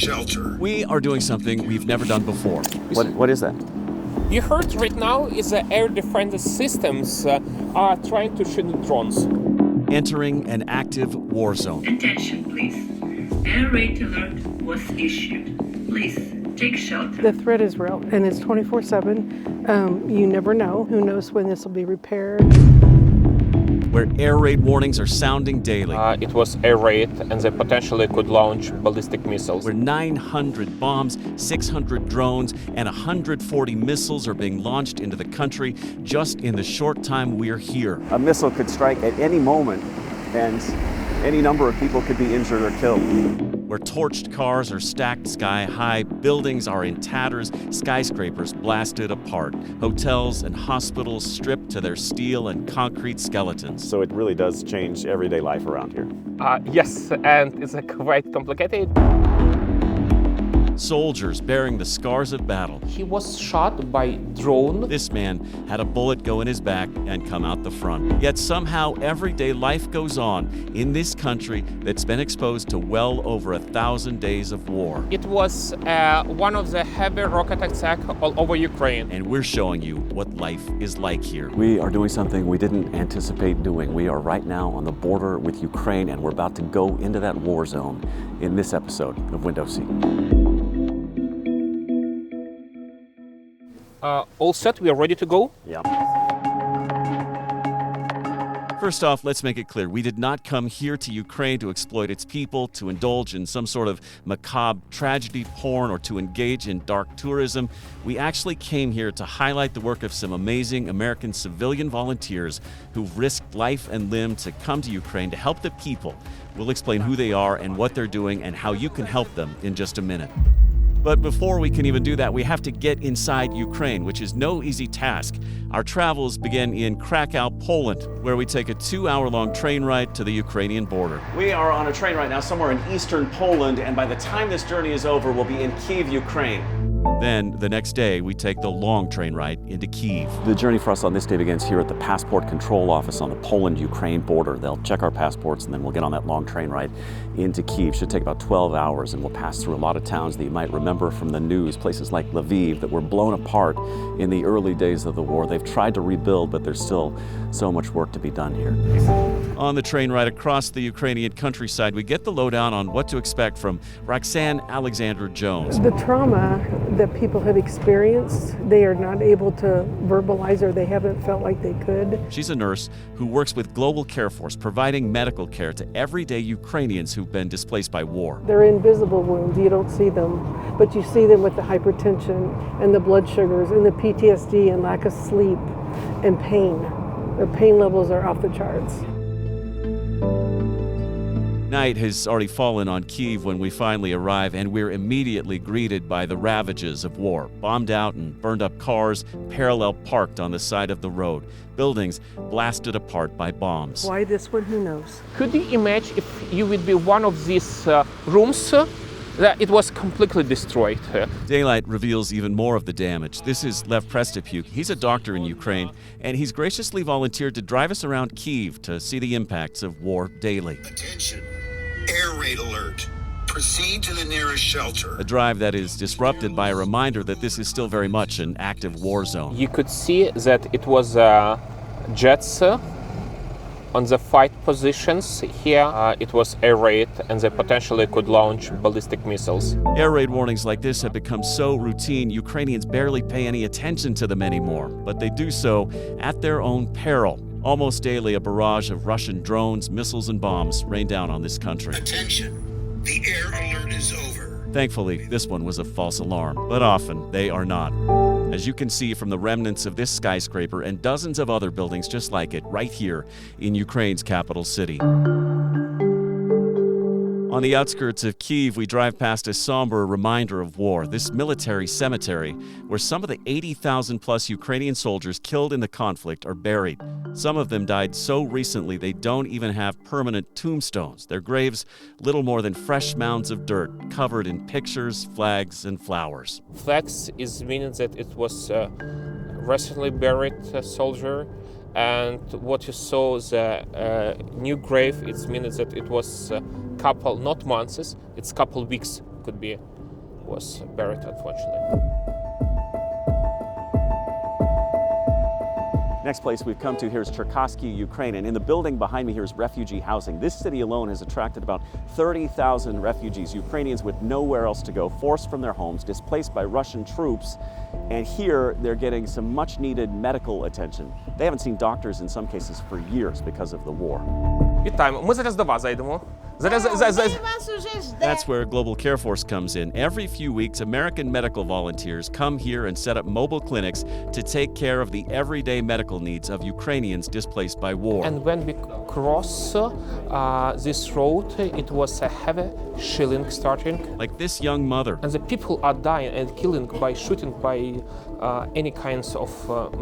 shelter. We are doing something we've never done before. What is that? You heard right now is the air defense systems are trying to shoot drones. Entering an active war zone. Attention, please. Air raid alert was issued. Please take shelter. The threat is real, and it's 24/7. You never know. Who knows when this will be repaired. Where air raid warnings are sounding daily. It was air raid, and they potentially could launch ballistic missiles. Where 900 bombs, 600 drones, and 140 missiles are being launched into the country just in the short time we're here. A missile could strike at any moment, and any number of people could be injured or killed. Where torched cars are stacked sky high, buildings are in tatters, skyscrapers blasted apart, hotels and hospitals stripped to their steel and concrete skeletons. So it really does change everyday life around here. Yes, and it's quite complicated. Soldiers bearing the scars of battle. He was shot by drone. This man had a bullet go in his back and come out the front. Yet somehow everyday life goes on in this country that's been exposed to well over 1,000 days of war. It was one of the heavy rocket attacks all over Ukraine. And we're showing you what life is like here. We are doing something we didn't anticipate doing. We are right now on the border with Ukraine, and we're about to go into that war zone in this episode of Window Seat. All set, we are ready to go? Yeah. First off, let's make it clear, we did not come here to Ukraine to exploit its people, to indulge in some sort of macabre tragedy porn, or to engage in dark tourism. We actually came here to highlight the work of some amazing American civilian volunteers who've risked life and limb to come to Ukraine to help the people. We'll explain who they are and what they're doing and how you can help them in just a minute. But before we can even do that, we have to get inside Ukraine, which is no easy task. Our travels begin in Krakow, Poland, where we take a 2-hour-long train ride to the Ukrainian border. We are on a train right now somewhere in eastern Poland, and by the time this journey is over, we'll be in Kyiv, Ukraine. Then, the next day, we take the long train ride into Kyiv. The journey for us on this day begins here at the Passport Control Office on the Poland-Ukraine border. They'll check our passports, and then we'll get on that long train ride into Kyiv. Should take about 12 hours, and we'll pass through a lot of towns that you might remember from the news, places like Lviv that were blown apart in the early days of the war. They've tried to rebuild, but there's still so much work to be done here. On the train ride across the Ukrainian countryside, we get the lowdown on what to expect from Roxanne Alexander Jones. The trauma that people have experienced, they are not able to verbalize, or they haven't felt like they could. She's a nurse who works with Global Care Force, providing medical care to everyday Ukrainians who've been displaced by war. They're invisible wounds, you don't see them, but you see them with the hypertension and the blood sugars and the PTSD and lack of sleep and pain. Their pain levels are off the charts. Night has already fallen on Kyiv when we finally arrive, and we're immediately greeted by the ravages of war. Bombed out and burned up cars, parallel parked on the side of the road. Buildings blasted apart by bombs. Why this one, who knows? Could you imagine if you would be one of these rooms that it was completely destroyed? Daylight reveals even more of the damage. This is Lev Prestapuk. He's a doctor in Ukraine, and he's graciously volunteered to drive us around Kyiv to see the impacts of war daily. Attention. Air raid alert. Proceed to the nearest shelter. A drive that is disrupted by a reminder that this is still very much an active war zone. You could see that it was jets on the fight positions. Here it was air raid, and they potentially could launch ballistic missiles. Air raid warnings like this have become so routine, Ukrainians barely pay any attention to them anymore. But they do so at their own peril. Almost daily, a barrage of Russian drones, missiles, and bombs rain down on this country. Attention. The air alert is over. Thankfully, this one was a false alarm, but often they are not. As you can see from the remnants of this skyscraper and dozens of other buildings just like it right here in Ukraine's capital city. On the outskirts of Kyiv, we drive past a somber reminder of war, this military cemetery where some of the 80,000 plus Ukrainian soldiers killed in the conflict are buried. Some of them died so recently they don't even have permanent tombstones. Their graves little more than fresh mounds of dirt covered in pictures, flags, and flowers. Flags is meaning that it was recently buried soldier. And what you saw, the new grave, it means that it was couple, not months, it's couple weeks, could be was buried, unfortunately. Next place we've come to here is Cherkasy, Ukraine, and in the building behind me here is refugee housing. This city alone has attracted about 30,000 refugees, Ukrainians with nowhere else to go, forced from their homes, displaced by Russian troops, and here they're getting some much needed medical attention. They haven't seen doctors in some cases for years because of the war. Вітаємо. Ми зараз до вас зайдемо. That's where Global Care Force comes in. Every few weeks, American medical volunteers come here and set up mobile clinics to take care of the everyday medical needs of Ukrainians displaced by war. And when we cross this road, it was a heavy shelling starting. Like this young mother. And the people are dying and killing by shooting by any kinds of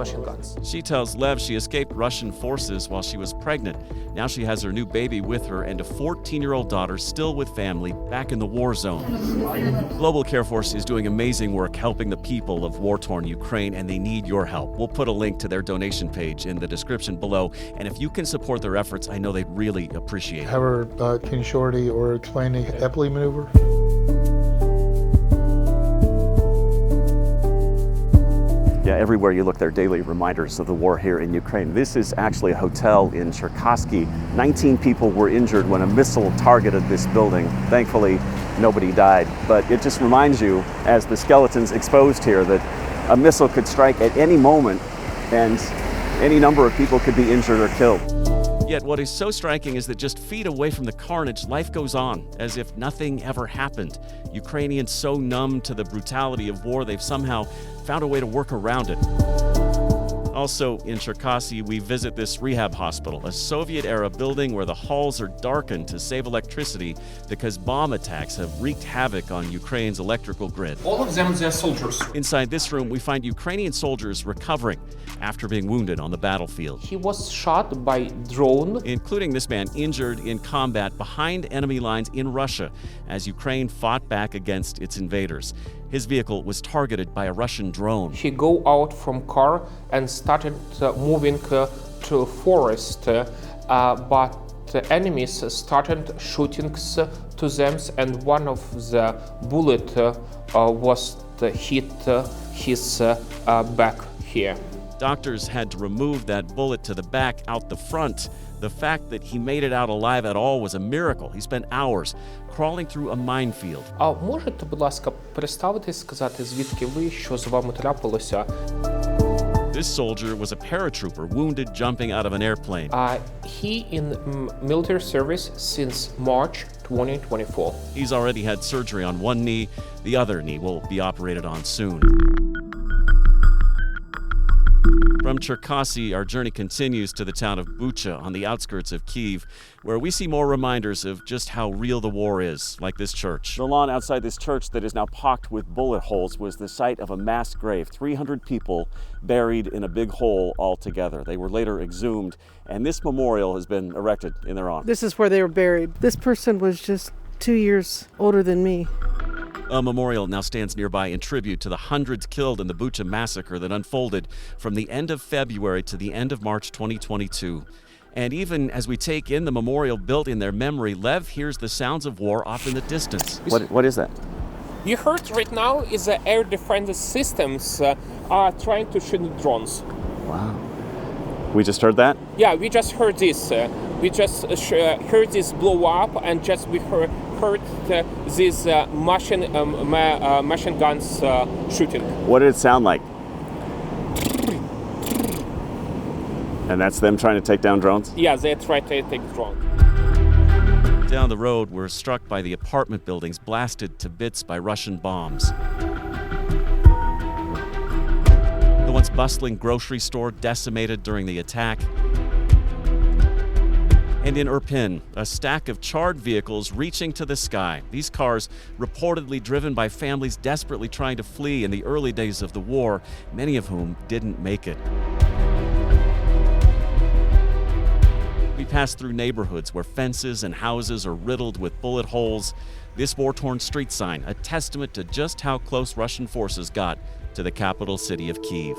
machine guns. She tells Lev she escaped Russian forces while she was pregnant. Now she has her new baby with her and a 14-year-old daughter still with family back in the war zone. Global Care Force is doing amazing work helping the people of war-torn Ukraine, and they need your help. We'll put a link to their donation page in the description below, and if you can support their efforts, I know they'd really appreciate it. Have her can you shorty or explain the Epley maneuver? Yeah, everywhere you look, there are daily reminders of the war here in Ukraine. This is actually a hotel in Cherkasy. 19 people were injured when a missile targeted this building. Thankfully, nobody died. But it just reminds you, as the skeletons exposed here, that a missile could strike at any moment and any number of people could be injured or killed. Yet what is so striking is that just feet away from the carnage, life goes on, as if nothing ever happened. Ukrainians so numb to the brutality of war, they've somehow found a way to work around it. Also, in Cherkasy, we visit this rehab hospital, a Soviet-era building where the halls are darkened to save electricity because bomb attacks have wreaked havoc on Ukraine's electrical grid. All of them, they're soldiers. Inside this room, we find Ukrainian soldiers recovering after being wounded on the battlefield. He was shot by drone. Including this man injured in combat behind enemy lines in Russia as Ukraine fought back against its invaders. His vehicle was targeted by a Russian drone. He go out from car and started moving to forest, but the enemies started shooting to them, and one of the bullet was hit his back here. Doctors had to remove that bullet to the back out the front. The fact that he made it out alive at all was a miracle. He spent hours crawling through a minefield. А можете, будь ласка, представитись, сказати, звідки ви, що з вами трапилося? This soldier was a paratrooper wounded jumping out of an airplane. He in military service since March 2024. He's already had surgery on one knee. The other knee will be operated on soon. From Cherkasy, our journey continues to the town of Bucha on the outskirts of Kyiv, where we see more reminders of just how real the war is, like this church. The lawn outside this church that is now pocked with bullet holes was the site of a mass grave. 300 people buried in a big hole all together. They were later exhumed, and this memorial has been erected in their honor. This is where they were buried. This person was just 2 years older than me. A memorial now stands nearby in tribute to the hundreds killed in the Bucha massacre that unfolded from the end of February to the end of March 2022. And even as we take in the memorial built in their memory, Lev hears the sounds of war off in the distance. What is that? You heard right now is the air defense systems are trying to shoot drones. Wow. We just heard that? Yeah, we just heard this. We just heard this blow up, and just we heard these machine guns shooting. What did it sound like? And that's them trying to take down drones? Yeah, they try to take drones. Down the road, we're struck by the apartment buildings blasted to bits by Russian bombs. The once bustling grocery store decimated during the attack. And in Irpin, a stack of charred vehicles reaching to the sky. These cars reportedly driven by families desperately trying to flee in the early days of the war, many of whom didn't make it. We pass through neighborhoods where fences and houses are riddled with bullet holes. This war-torn street sign, a testament to just how close Russian forces got to the capital city of Kyiv.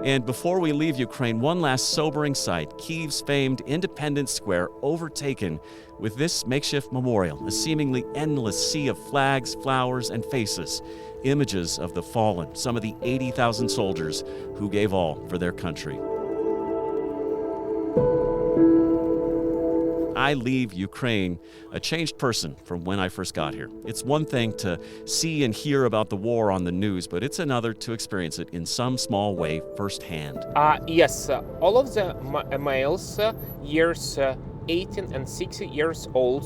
And before we leave Ukraine, one last sobering sight: Kyiv's famed Independence Square overtaken with this makeshift memorial, a seemingly endless sea of flags, flowers, and faces, images of the fallen, some of the 80,000 soldiers who gave all for their country. I leave Ukraine a changed person from when I first got here. It's one thing to see and hear about the war on the news, but it's another to experience it in some small way firsthand. Yes, all of the males, years 18 and 60 years old,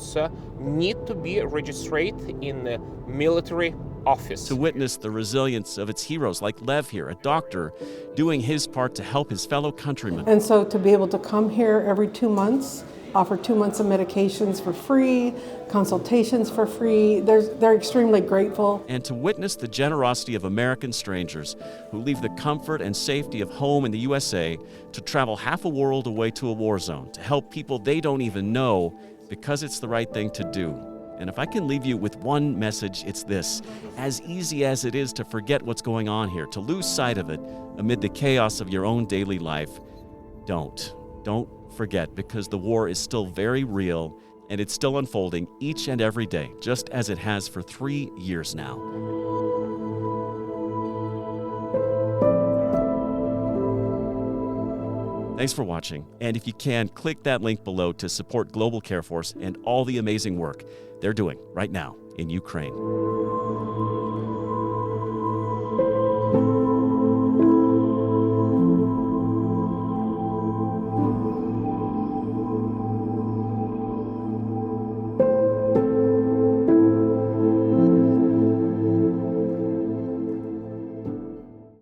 need to be registered in the military office. To witness the resilience of its heroes, like Lev here, a doctor, doing his part to help his fellow countrymen. And so to be able to come here every 2 months, offer 2 months of medications for free, consultations for free, they're extremely grateful. And to witness the generosity of American strangers who leave the comfort and safety of home in the USA to travel half a world away to a war zone to help people they don't even know because it's the right thing to do. And if I can leave you with one message, it's this: as easy as it is to forget what's going on here, to lose sight of it amid the chaos of your own daily life, don't forget, because the war is still very real and it's still unfolding each and every day, just as it has for 3 years now. Thanks for watching, and if you can, click that link below to support Global Care Force and all the amazing work they're doing right now in Ukraine.